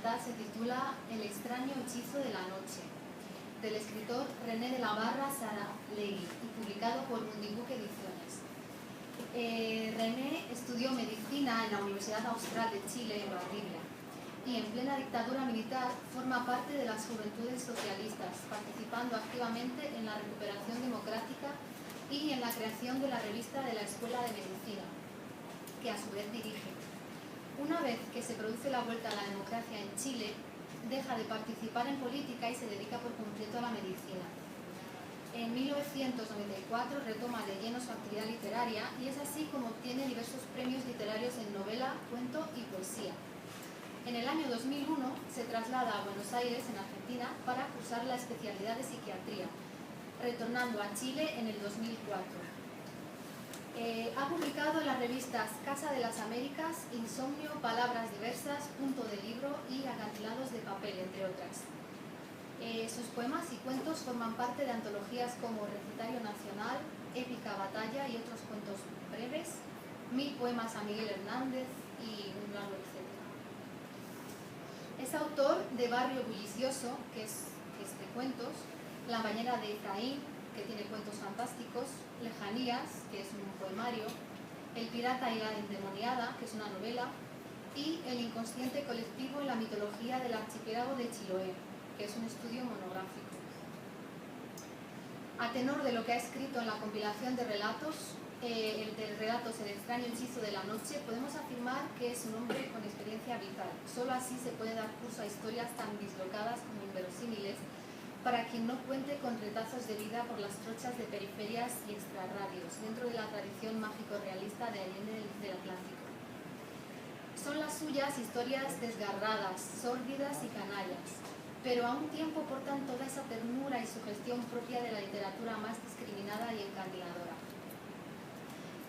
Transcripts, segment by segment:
presentar se titula El extraño hechizo de la noche, del escritor René de la Barra Saralegui y publicado por Mundibuc Ediciones. René estudió medicina en la Universidad Austral de Chile, en Valdivia, y en plena dictadura militar forma parte de las Juventudes Socialistas, participando activamente en la recuperación democrática y en la creación de la revista de la Escuela de Medicina, que a su vez dirige. Una vez que se produce la vuelta a la democracia en Chile, deja de participar en política y se dedica por completo a la medicina. En 1994 retoma de lleno su actividad literaria y es así como obtiene diversos premios literarios en novela, cuento y poesía. En el año 2001 se traslada a Buenos Aires, en Argentina, para cursar la especialidad de psiquiatría, retornando a Chile en el 2004. Ha publicado en las revistas Casa de las Américas, Insomnio, Palabras Diversas, Punto de Libro y Acantilados de Papel, entre otras. Sus poemas y cuentos forman parte de antologías como Recitario Nacional, Épica Batalla y otros cuentos breves, 1000 poemas a Miguel Hernández y un largo etcétera. Es autor de Barrio Bullicioso, que es de cuentos, La Bañera de Efraín, que tiene cuentos fantásticos, Lejanías, que es un poemario, El Pirata y la Endemoniada, que es una novela, y El inconsciente colectivo en la mitología del archipiélago de Chiloé, que es un estudio monográfico. A tenor de lo que ha escrito en la compilación de relatos, El extraño hechizo de la noche, podemos afirmar que es un hombre con experiencia vital. Solo así se puede dar curso a historias tan dislocadas como inverosímiles, para quien no cuente con retazos de vida por las trochas de periferias y extrarradios, dentro de la tradición mágico-realista de Allende del Atlántico. Son las suyas historias desgarradas, sórdidas y canallas, pero a un tiempo portan toda esa ternura y sugestión propia de la literatura más discriminada y encandiladora.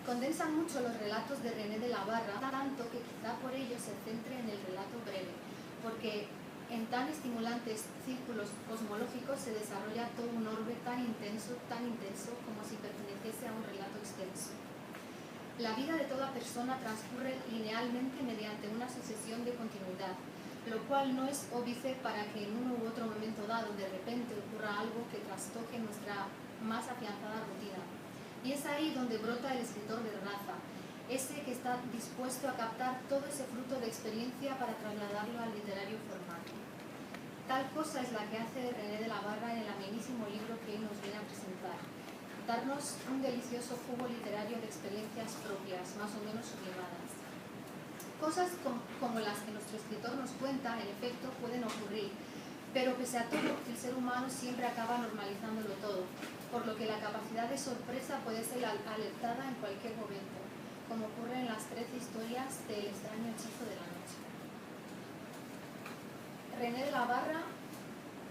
Condensan mucho los relatos de René de la Barra, tanto que quizá por ello se centre en el relato breve, porque en tan estimulantes círculos cosmológicos se desarrolla todo un orbe tan intenso como si perteneciese a un relato extenso. La vida de toda persona transcurre linealmente mediante una sucesión de continuidad, lo cual no es óbice para que en uno u otro momento dado de repente ocurra algo que trastoque nuestra más afianzada rutina. Y es ahí donde brota el escritor de raza, ese que está dispuesto a captar todo ese fruto de experiencia para trasladarlo al literario formato. Tal cosa es la que hace René de la Barra en el amenísimo libro que hoy nos viene a presentar, darnos un delicioso jugo literario de experiencias propias, más o menos sublimadas. Cosas como las que nuestro escritor nos cuenta, en efecto, pueden ocurrir, pero pese a todo, el ser humano siempre acaba normalizándolo todo, por lo que la capacidad de sorpresa puede ser alertada en cualquier momento, como ocurre en las 13 historias del extraño hechizo de la noche. René de la Barra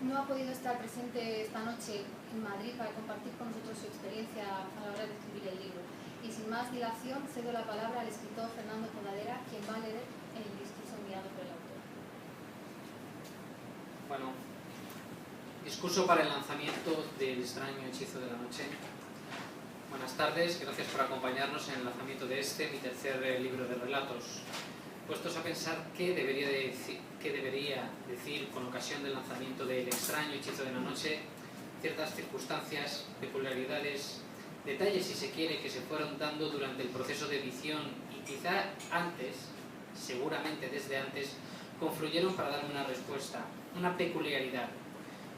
no ha podido estar presente esta noche en Madrid para compartir con nosotros su experiencia a la hora de escribir el libro. Y sin más dilación, cedo la palabra al escritor Fernando Podadera, quien va a leer el discurso enviado por el autor. Bueno, discurso para el lanzamiento del extraño hechizo de la noche. Buenas tardes, gracias por acompañarnos en el lanzamiento de mi tercer libro de relatos. Puestos a pensar qué debería decir con ocasión del lanzamiento del extraño hechizo de la noche, ciertas circunstancias, peculiaridades, detalles, si se quiere, que se fueron dando durante el proceso de edición y quizá antes, seguramente desde antes, confluyeron para darme una respuesta, una peculiaridad.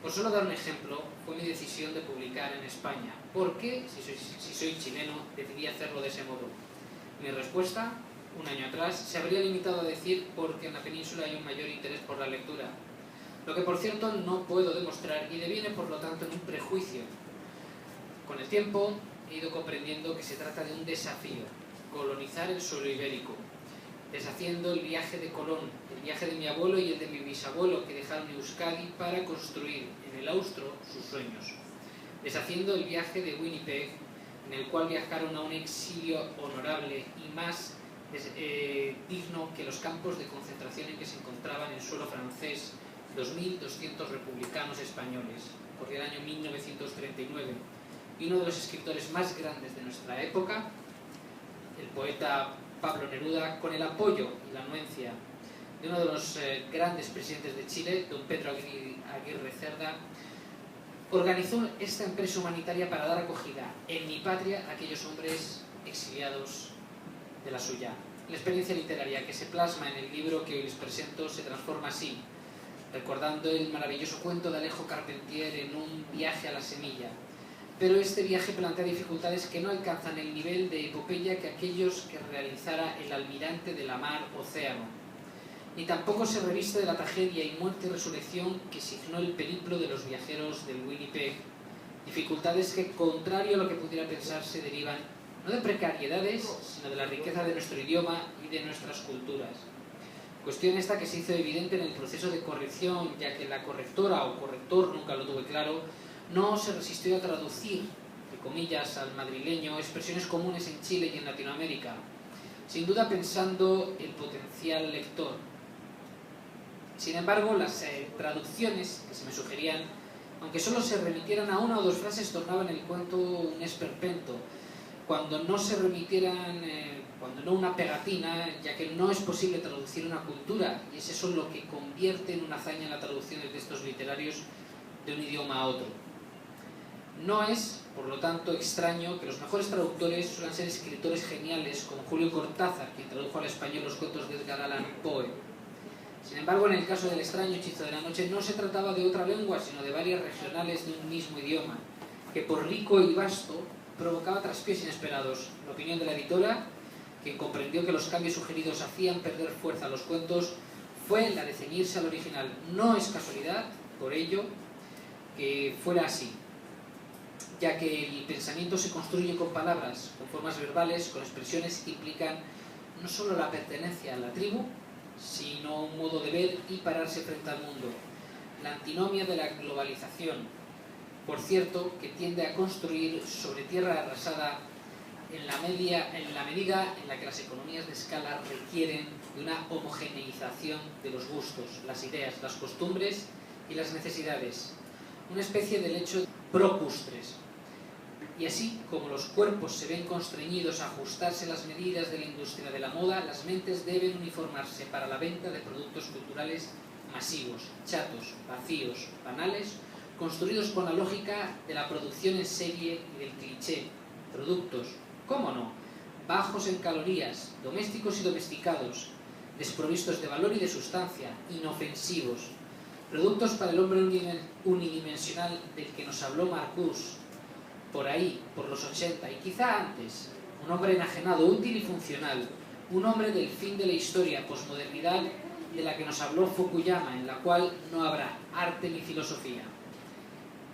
Por solo dar un ejemplo, fue mi decisión de publicar en España. ¿Por qué, si soy chileno, decidí hacerlo de ese modo? Mi respuesta, un año atrás, se habría limitado a decir porque en la península hay un mayor interés por la lectura, lo que por cierto no puedo demostrar y deviene por lo tanto en un prejuicio. Con el tiempo he ido comprendiendo que se trata de un desafío, colonizar el suelo ibérico, deshaciendo el viaje de Colón, el viaje de mi abuelo y el de mi bisabuelo que dejaron Euskadi para construir en el austro sus sueños, deshaciendo el viaje de Winnipeg, en el cual viajaron a un exilio honorable y más digno que los campos de concentración en que se encontraban en suelo francés 2.200 republicanos españoles, por el año 1939, y uno de los escritores más grandes de nuestra época, el poeta Pablo Neruda, con el apoyo y la anuencia de uno de los grandes presidentes de Chile, don Pedro Aguirre Cerda, organizó esta empresa humanitaria para dar acogida en mi patria a aquellos hombres exiliados de la suya. La experiencia literaria que se plasma en el libro que hoy les presento se transforma así, recordando el maravilloso cuento de Alejo Carpentier en un viaje a la semilla. Pero este viaje plantea dificultades que no alcanzan el nivel de epopeya que aquellos que realizara el almirante de la mar Océano, ni tampoco se reviste de la tragedia y muerte y resurrección que signó el periplo de los viajeros del Winnipeg, dificultades que, contrario a lo que pudiera pensarse, derivan no de precariedades, sino de la riqueza de nuestro idioma y de nuestras culturas. Cuestión esta que se hizo evidente en el proceso de corrección, ya que la correctora o corrector, nunca lo tuve claro, no se resistió a traducir, de comillas, al madrileño, expresiones comunes en Chile y en Latinoamérica, sin duda pensando el potencial lector. Sin embargo, las traducciones que se me sugerían, aunque solo se remitieran a una o dos frases, tornaban el cuento un esperpento, cuando no se remitieran, cuando no una pegatina, ya que no es posible traducir una cultura, y es eso lo que convierte en una hazaña la traducción de textos literarios de un idioma a otro. No es, por lo tanto, extraño que los mejores traductores suelen ser escritores geniales, como Julio Cortázar, quien tradujo al español los cuentos de Edgar Allan Poe. Sin embargo, en el caso del extraño hechizo de la noche no se trataba de otra lengua, sino de varias regionales de un mismo idioma, que por rico y vasto provocaba traspiés inesperados. La opinión de la editora, que comprendió que los cambios sugeridos hacían perder fuerza a los cuentos, fue la de ceñirse al original. No es casualidad, por ello, que fuera así, ya que el pensamiento se construye con palabras, con formas verbales, con expresiones que implican no solo la pertenencia a la tribu, sino un modo de ver y pararse frente al mundo. La antinomia de la globalización, por cierto, que tiende a construir sobre tierra arrasada en la medida en la que las economías de escala requieren de una homogeneización de los gustos, las ideas, las costumbres y las necesidades, una especie de lecho procustres. Y así como los cuerpos se ven constreñidos a ajustarse a las medidas de la industria de la moda, las mentes deben uniformarse para la venta de productos culturales masivos, chatos, vacíos, banales, construidos con la lógica de la producción en serie y del cliché. Productos, ¿cómo no?, bajos en calorías, domésticos y domesticados, desprovistos de valor y de sustancia, inofensivos. Productos para el hombre unidimensional del que nos habló Marcuse, por ahí, por los 80 y quizá antes, un hombre enajenado, útil y funcional, un hombre del fin de la historia, posmodernidad de la que nos habló Fukuyama, en la cual no habrá arte ni filosofía.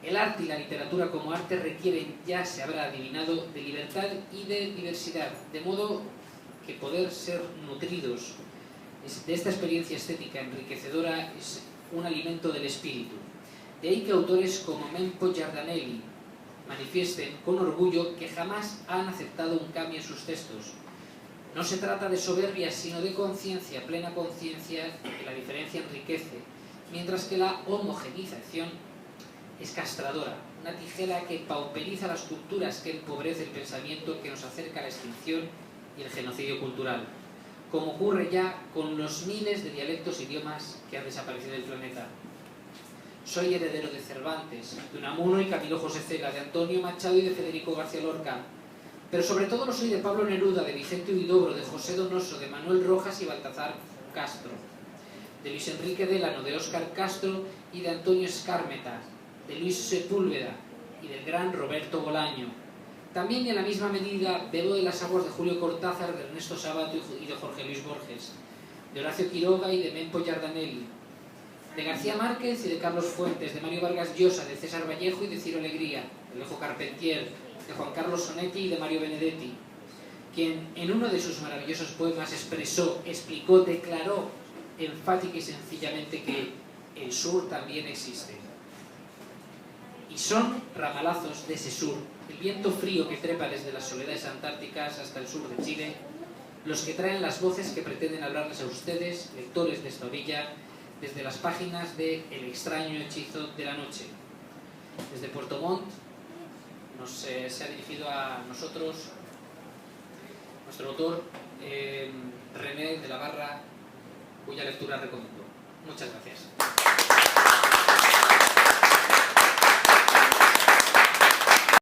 El arte y la literatura como arte requieren, ya se habrá adivinado, de libertad y de diversidad, de modo que poder ser nutridos de esta experiencia estética enriquecedora es un alimento del espíritu. De ahí que autores como Mempo Giardanelli manifiesten con orgullo que jamás han aceptado un cambio en sus textos. No se trata de soberbia, sino de conciencia, plena conciencia, que la diferencia enriquece, mientras que la homogeneización es castradora, una tijera que pauperiza las culturas, que empobrece el pensamiento, que nos acerca a la extinción y el genocidio cultural, como ocurre ya con los miles de dialectos e idiomas que han desaparecido del planeta. Soy heredero de Cervantes, de Unamuno y Camilo José Cela, de Antonio Machado y de Federico García Lorca, pero sobre todo lo soy de Pablo Neruda, de Vicente Huidobro, de José Donoso, de Manuel Rojas y Baltazar Castro, de Luis Enrique Delano, de Óscar Castro y de Antonio Escármeta, de Luis Sepúlveda y del gran Roberto Bolaño. También y en la misma medida bebo de las aguas de Julio Cortázar, de Ernesto Sabato y de Jorge Luis Borges, de Horacio Quiroga y de Mempo Giardanelli, de García Márquez y de Carlos Fuentes, de Mario Vargas Llosa, de César Vallejo y de Ciro Alegría, de Alejo Carpentier, de Juan Carlos Sonetti y de Mario Benedetti, quien en uno de sus maravillosos poemas explicó, declaró enfática y sencillamente que el sur también existe. Y son ramalazos de ese sur, el viento frío que trepa desde las soledades antárticas hasta el sur de Chile, los que traen las voces que pretenden hablarles a ustedes, lectores de esta orilla, desde las páginas de El extraño hechizo de la noche. Desde Puerto Montt se ha dirigido a nosotros nuestro autor René de la Barra cuya lectura recomiendo. Muchas gracias.